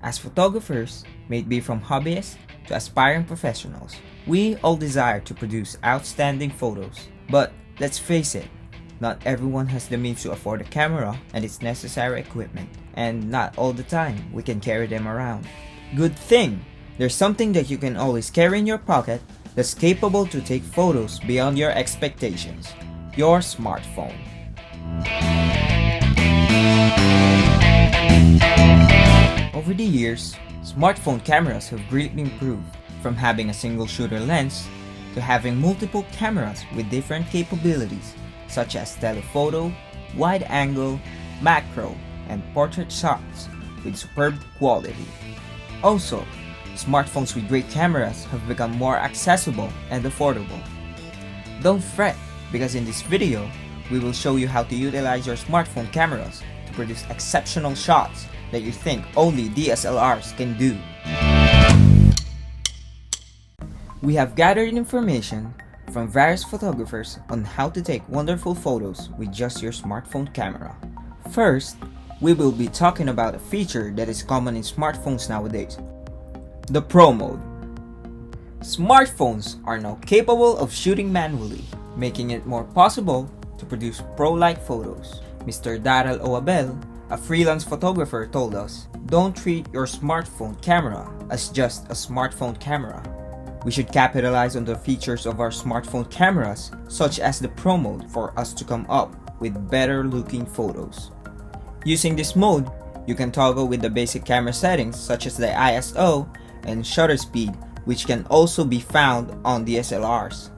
As photographers, may it be from hobbyists to aspiring professionals, we all desire to produce outstanding photos. But let's face it, not everyone has the means to afford a camera and its necessary equipment, and not all the time we can carry them around. Good thing! There's something that you can always carry in your pocket that's capable to take photos beyond your expectations: your smartphone. Over the years, smartphone cameras have greatly improved, from having a single shooter lens to having multiple cameras with different capabilities such as telephoto, wide angle, macro, and portrait shots with superb quality. Also, smartphones with great cameras have become more accessible and affordable. Don't fret, because in this video, we will show you how to utilize your smartphone cameras to produce exceptional shots that you think only DSLRs can do. We have gathered information from various photographers on how to take wonderful photos with just your smartphone camera. First, we will be talking about a feature that is common in smartphones nowadays: the Pro mode. Smartphones are now capable of shooting manually, making it more possible to produce pro-like photos. Mr. Daryl Oabel, a freelance photographer, told us, "Don't treat your smartphone camera as just a smartphone camera. We should capitalize on the features of our smartphone cameras, such as the Pro mode, for us to come up with better looking photos." Using this mode, you can toggle with the basic camera settings such as the ISO and shutter speed, which can also be found on DSLRs.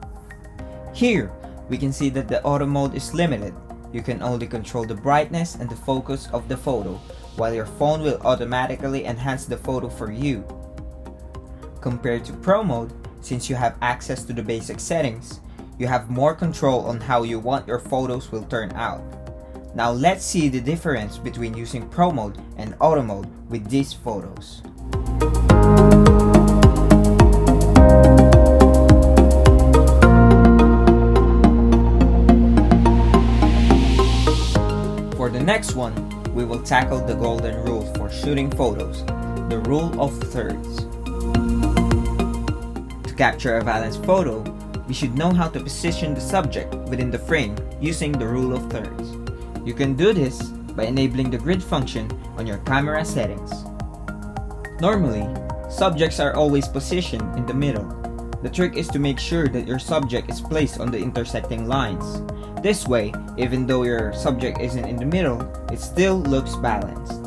Here, we can see that the auto mode is limited. You can only control the brightness and the focus of the photo, while your phone will automatically enhance the photo for you. Compared to Pro mode, since you have access to the basic settings, you have more control on how you want your photos will turn out. Now let's see the difference between using Pro mode and Auto mode with these photos. For the next one, we will tackle the golden rule for shooting photos, the rule of thirds. To capture a balanced photo, we should know how to position the subject within the frame using the rule of thirds. You can do this by enabling the grid function on your camera settings. Normally, subjects are always positioned in the middle. The trick is to make sure that your subject is placed on the intersecting lines. This way, even though your subject isn't in the middle, it still looks balanced.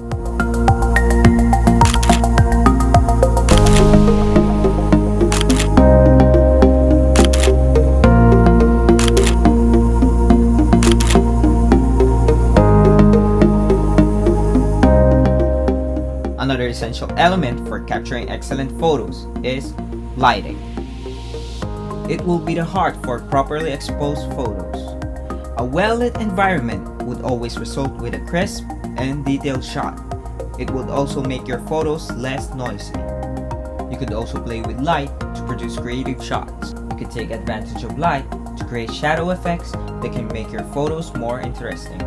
Another essential element for capturing excellent photos is lighting. It will be the heart for properly exposed photos. A well-lit environment would always result with a crisp and detailed shot. It would also make your photos less noisy. You could also play with light to produce creative shots. You could take advantage of light to create shadow effects that can make your photos more interesting.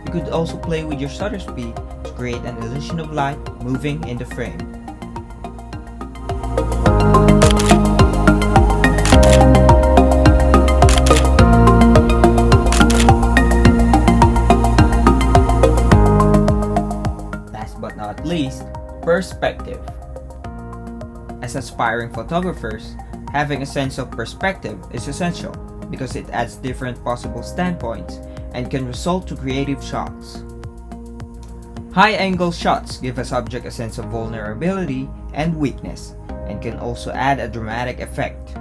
You could also play with your shutter speed to create an illusion of light moving in the frame. Last but not least, perspective. As aspiring photographers, having a sense of perspective is essential because it adds different possible standpoints and can result to creative shots. High-angle shots give a subject a sense of vulnerability and weakness, and can also add a dramatic effect.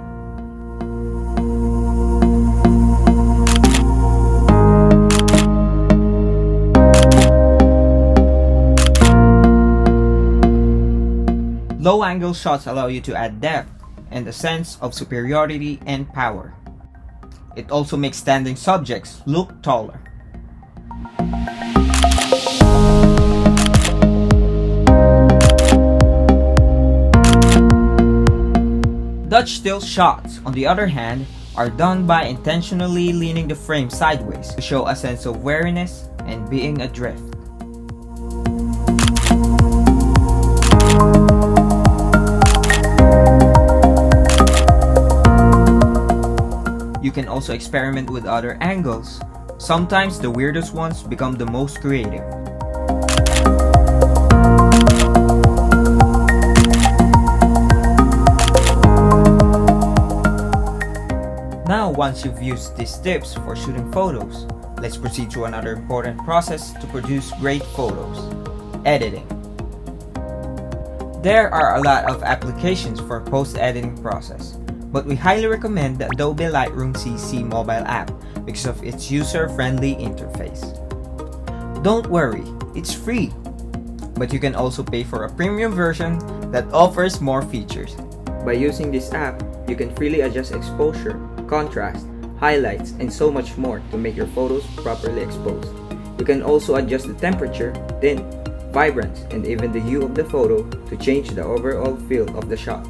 Low-angle shots allow you to add depth and a sense of superiority and power. It also makes standing subjects look taller. Dutch still shots, on the other hand, are done by intentionally leaning the frame sideways to show a sense of wariness and being adrift. You can also experiment with other angles. Sometimes the weirdest ones become the most creative. Now, once you've used these tips for shooting photos, let's proceed to another important process to produce great photos: editing. There are a lot of applications for post-editing process, but we highly recommend the Adobe Lightroom CC mobile app because of its user-friendly interface. Don't worry, it's free, but you can also pay for a premium version that offers more features. By using this app, you can freely adjust exposure, contrast, highlights, and so much more to make your photos properly exposed. You can also adjust the temperature, tint, vibrance, and even the hue of the photo to change the overall feel of the shot.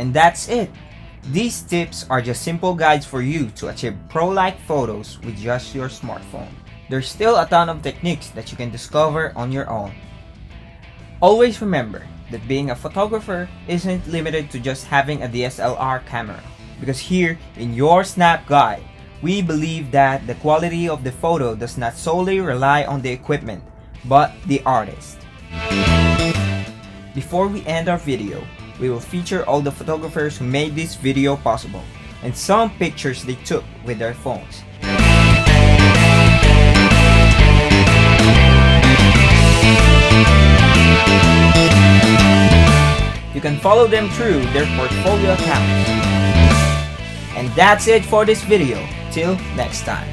And that's it! These tips are just simple guides for you to achieve pro-like photos with just your smartphone. There's still a ton of techniques that you can discover on your own. Always remember that being a photographer isn't limited to just having a DSLR camera, because here in your Snap Guide, we believe that the quality of the photo does not solely rely on the equipment, but the artist. Before we end our video, we will feature all the photographers who made this video possible, and some pictures they took with their phones. You can follow them through their portfolio accounts. And that's it for this video. Till next time.